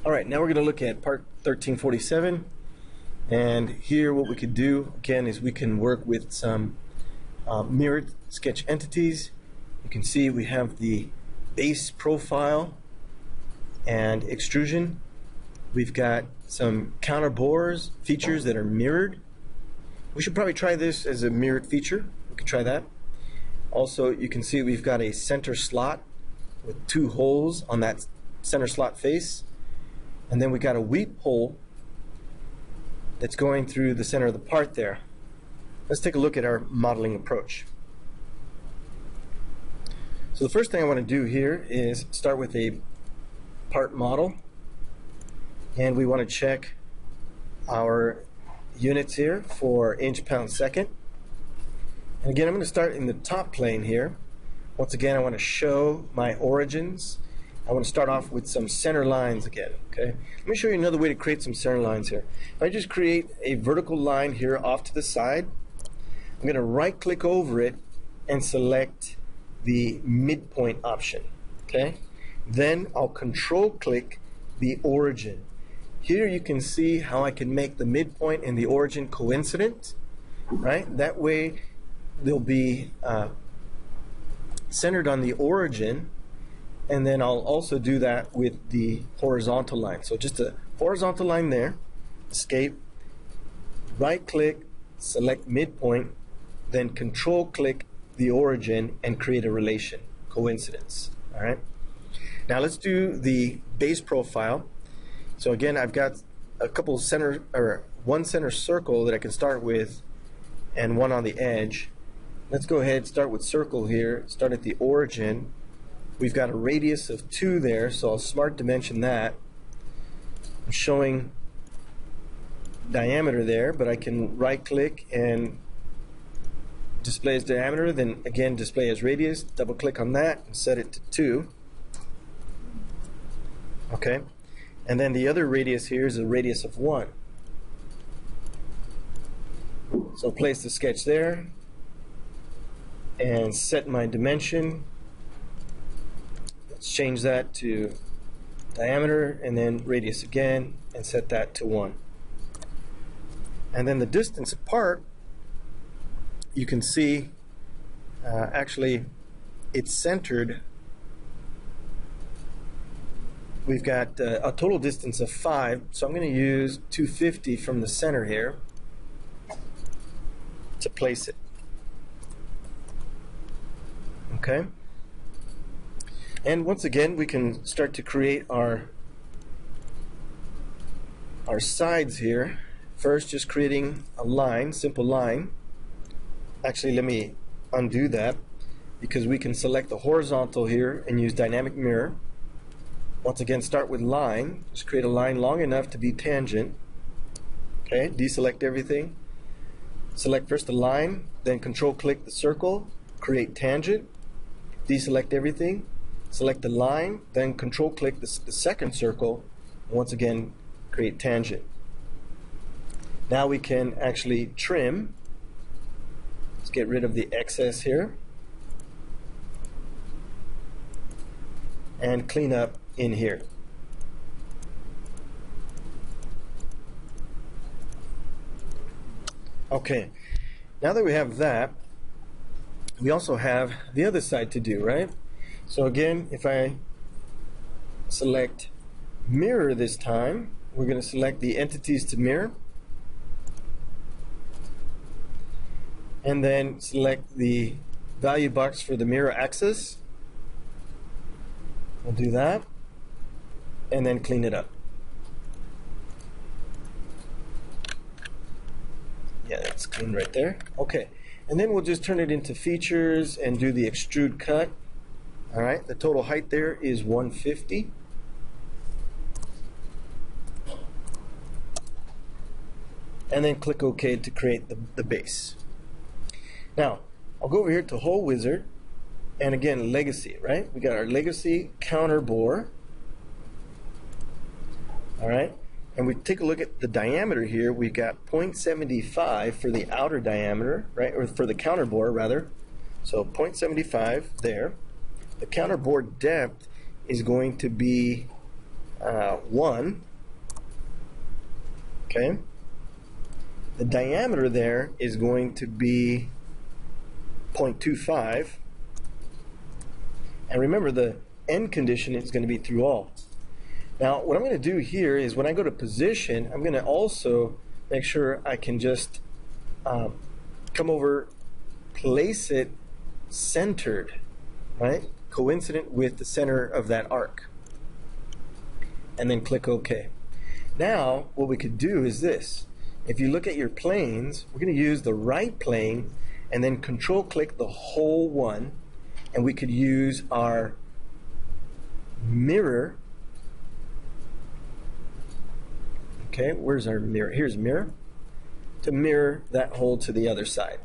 Alright, now we're going to look at part 1347, and here what we could do again is we can work with some mirrored sketch entities. You can see we have the base profile and extrusion. We've got some counter bores features that are mirrored. We should probably try this as a mirrored feature. We could try that. Also, you can see we've got a center slot with two holes on that center slot face, and then we got a weep hole that's going through the center of the part there. Let's take a look at our modeling approach. So the first thing I want to do here is start with a part model, and we want to check our units here for inch, pound, second. And again, I'm going to start in the top plane here. Once again, I want to show my origins. I want to start off with some center lines again. Okay, let me show you another way to create some center lines here. If I just create a vertical line here off to the side, I'm going to right click over it and select the midpoint option. Okay, then I'll control click the origin. Here you can see how I can make the midpoint and the origin coincident, right? That way they'll be centered on the origin, and then I'll also do that with the horizontal line. So just a horizontal line there, escape, right click, select midpoint, then control click the origin and create a relation, coincidence. All right. Now let's do the base profile. So again, I've got a couple center, or one center circle that I can start with and one on the edge. Let's go ahead and start with circle here, start at the origin. We've got a radius of 2 there, so I'll smart dimension that. I'm showing diameter there, but I can right click and display as diameter, then again display as radius, double click on that and set it to 2. Okay, and then the other radius here is a radius of 1. So place the sketch there and set my dimension. Let's change that to diameter and then radius again and set that to 1. And then the distance apart, you can see actually it's centered. We've got a total distance of 5, so I'm going to use 250 from the center here to place it. Okay, and once again we can start to create our sides here. First, just creating a line, simple line. Actually, let me undo that, because we can select the horizontal here and use dynamic mirror. Once again, start with line, just create a line long enough to be tangent. Okay, deselect everything, select first the line, then control click the circle, create tangent, deselect everything, select the line, then control click the second circle, and once again create tangent. Now we can actually trim. Let's get rid of the excess here and clean up in here. Okay, now that we have that, we also have the other side to do, right? So again, if I select mirror this time, we're going to select the entities to mirror, and then select the value box for the mirror axis. We'll do that, and then clean it up. Yeah, that's clean right there. Okay, and then we'll just turn it into features and do the extrude cut. All right, the total height there is 150. And then click OK to create the base. Now, I'll go over here to Hole Wizard, and again, legacy, right? We got our legacy counter bore. All right, and we take a look at the diameter here. We got 0.75 for the outer diameter, right, or for the counter bore rather. So 0.75 there. The counter bore depth is going to be 1. Okay. The diameter there is going to be 0.25. And remember, the end condition is going to be through all. Now, what I'm going to do here is when I go to position, I'm going to also make sure I can just come over, place it centered, right? Coincident with the center of that arc. And then click OK. Now, what we could do is this. If you look at your planes, we're going to use the right plane and then control click the whole one, and we could use our mirror. Okay, where's our mirror? Here's mirror, to mirror that hole to the other side.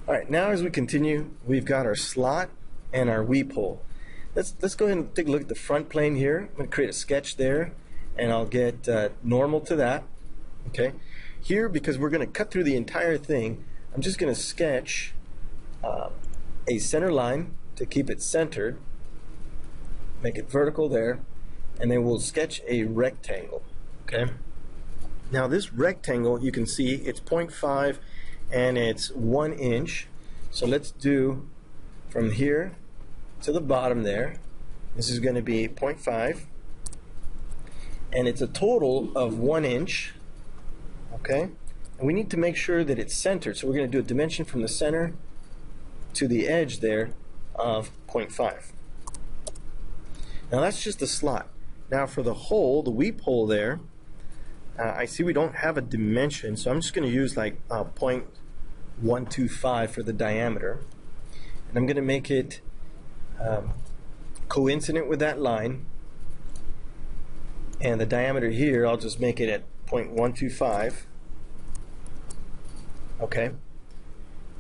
All right, now as we continue, we've got our slot and our weep hole. Let's go ahead and take a look at the front plane here. I'm going to create a sketch there, and I'll get normal to that. Okay, here, because we're going to cut through the entire thing, I'm just going to sketch a center line to keep it centered, make it vertical there, and then we'll sketch a rectangle. Okay, now this rectangle, you can see it's 0.5 and it's 1 inch. So let's do from here to the bottom there. This is going to be 0.5, and it's a total of 1 inch. Okay, and we need to make sure that it's centered, so we're going to do a dimension from the center to the edge there of 0.5. Now that's just the slot. Now for the hole, the weep hole there, I see we don't have a dimension, so I'm just going to use like 0.125 for the diameter, and I'm going to make it coincident with that line, and the diameter here I'll just make it at 0.125. Okay,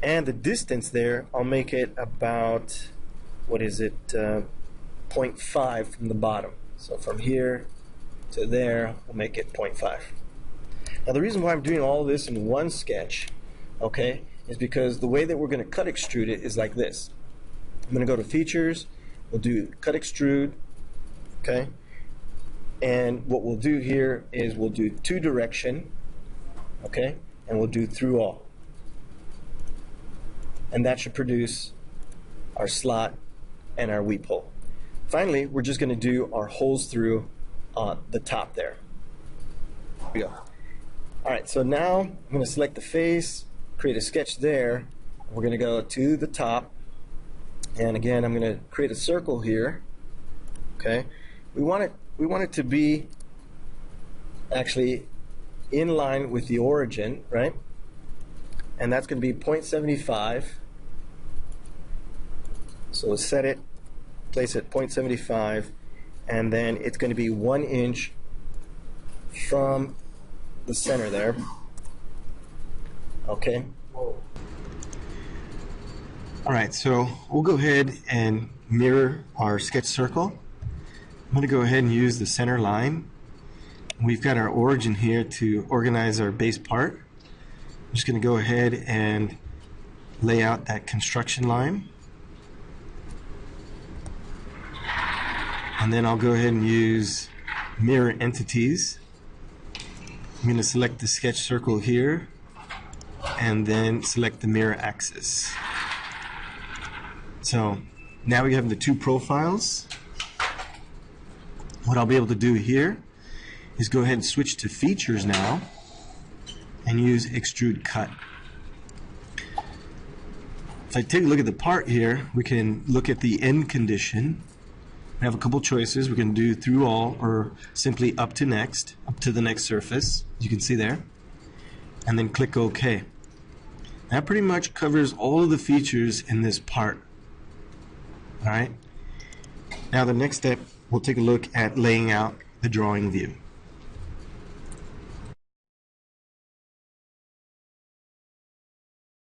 and the distance there I'll make it about, what is it, 0.5 from the bottom. So from here to there we'll make it 0.5. Now the reason why I'm doing all this in one sketch, okay, is because the way that we're going to cut extrude it is like this. I'm going to go to features, we'll do cut extrude, okay, and what we'll do here is we'll do 2 direction, okay, and we'll do through all, and that should produce our slot and our weep hole. Finally, we're just going to do our holes through the top there. Here we go. Alright, so now I'm going to select the face, create a sketch there. We're going to go to the top, and again I'm going to create a circle here. Okay, we want it to be actually in line with the origin, right? And that's going to be 0.75. So we'll set it, place it 0.75, and then it's going to be 1 inch from the center there. Okay. Alright, so we'll go ahead and mirror our sketch circle. I'm going to go ahead and use the center line. We've got our origin here to organize our base part. I'm just going to go ahead and lay out that construction line. And then I'll go ahead and use mirror entities. I'm going to select the sketch circle here and then select the mirror axis. So now we have the 2 profiles. What I'll be able to do here is go ahead and switch to features now and use Extrude Cut. If I take a look at the part here, we can look at the end condition. We have a couple choices. We can do through all or simply up to next, up to the next surface, as you can see there, and then click OK. That pretty much covers all of the features in this part. Alright, now the next step, we'll take a look at laying out the drawing view.